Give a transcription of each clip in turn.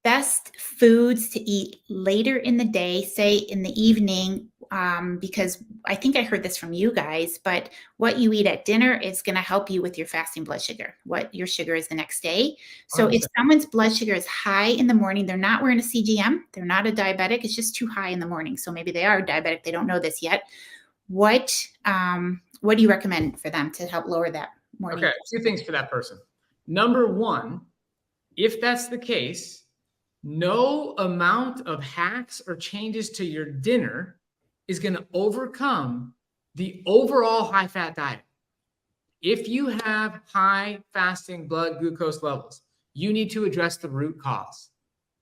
best foods to eat later in the day, say in the evening, because I think I heard this from you guys, but what you eat at dinner is going to help you with your fasting blood sugar, what your sugar is the next day. So if 100%. someone's blood sugar is high in the morning, they're not wearing a CGM, they're not a diabetic, it's just too high in the morning. So maybe they are diabetic, they don't know this yet. What do you recommend for them to help lower that morning? Okay, two things for that person. Number one, if that's the case, no amount of hacks or changes to your dinner is going to overcome the overall high fat diet. If you have high fasting blood glucose levels, you need to address the root cause.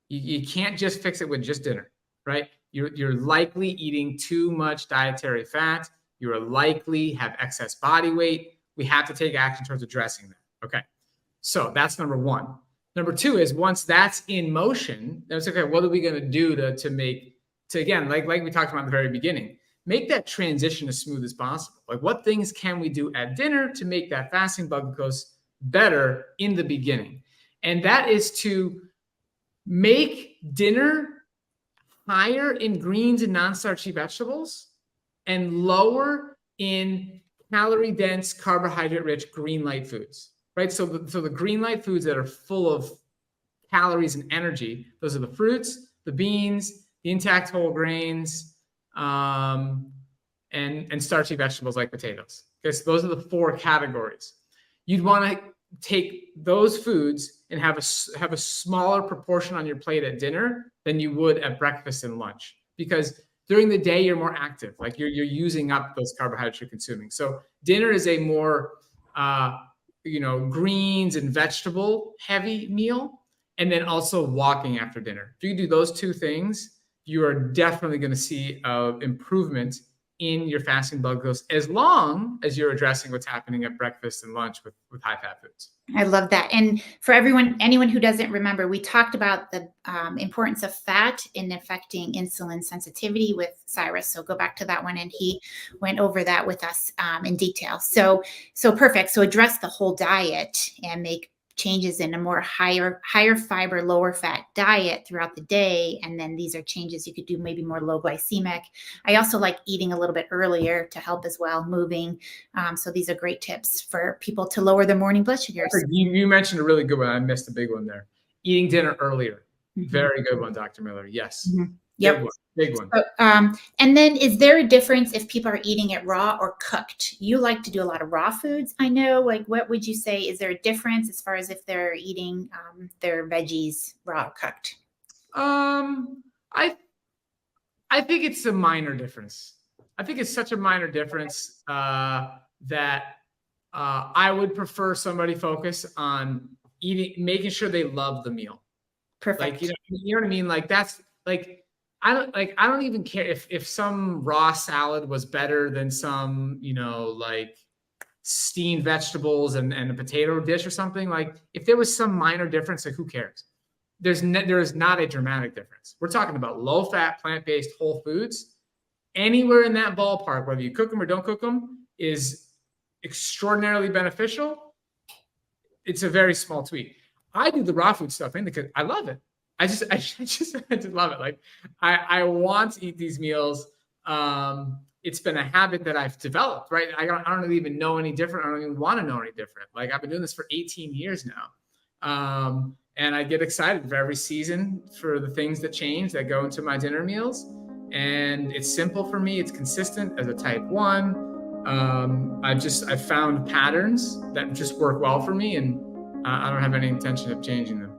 You can't just fix it with just dinner, right? You're likely eating too much dietary fat. You're likely have excess body weight. We have to take action towards addressing that. Okay. So that's number one. Number two is once that's in motion, then it's okay. What are we going to do to again, like we talked about in the very beginning, make that transition as smooth as possible. Like what things can we do at dinner to make that fasting blood glucose better in the beginning? And that is to make dinner higher in greens and non-starchy vegetables and lower in calorie dense, carbohydrate rich green light foods, right? So the green light foods that are full of calories and energy, those are the fruits, the beans, the intact whole grains, and starchy vegetables like potatoes. Okay, so those are the four categories. You'd want to take those foods and have a smaller proportion on your plate at dinner than you would at breakfast and lunch, because during the day you're more active, like you're using up those carbohydrates you're consuming. So dinner is a more greens and vegetable heavy meal, and then also walking after dinner. If you do those two things, you are definitely going to see improvement in your fasting blood glucose, as long as you're addressing what's happening at breakfast and lunch with high fat foods. I love that. And for anyone who doesn't remember, we talked about the importance of fat in affecting insulin sensitivity with Cyrus. So go back to that one, and he went over that with us in detail. So perfect. So address the whole diet and make changes in a more higher fiber, lower fat diet throughout the day. And then these are changes you could do, maybe more low glycemic. I also like eating a little bit earlier to help as well, moving. So these are great tips for people to lower their morning blood sugars. You mentioned a really good one. I missed a big one there. Eating dinner earlier. Mm-hmm. Very good one, Dr. Miller. Yes. Mm-hmm. Yep. Big one. So, and then is there a difference if people are eating it raw or cooked? You like to do a lot of raw foods, I know. Like, what would you say? Is there a difference as far as if they're eating their veggies raw or cooked? I think it's a minor difference. I think it's such a minor difference that I would prefer somebody focus on making sure they love the meal. Perfect. Like, you know what I mean? Like that's like, I don't even care if some raw salad was better than some, like steamed vegetables and a potato dish or something. Like if there was some minor difference, like who cares? There is not a dramatic difference. We're talking about low fat, plant-based whole foods. Anywhere in that ballpark, whether you cook them or don't cook them, is extraordinarily beneficial. It's a very small tweak. I do the raw food stuff because I love it. I just love it. Like I want to eat these meals. It's been a habit that I've developed, right? I don't even know any different. I don't even want to know any different. Like I've been doing this for 18 years now. And I get excited for every season for the things that change that go into my dinner meals. And it's simple for me. It's consistent as a type 1. I've found patterns that just work well for me, and I don't have any intention of changing them.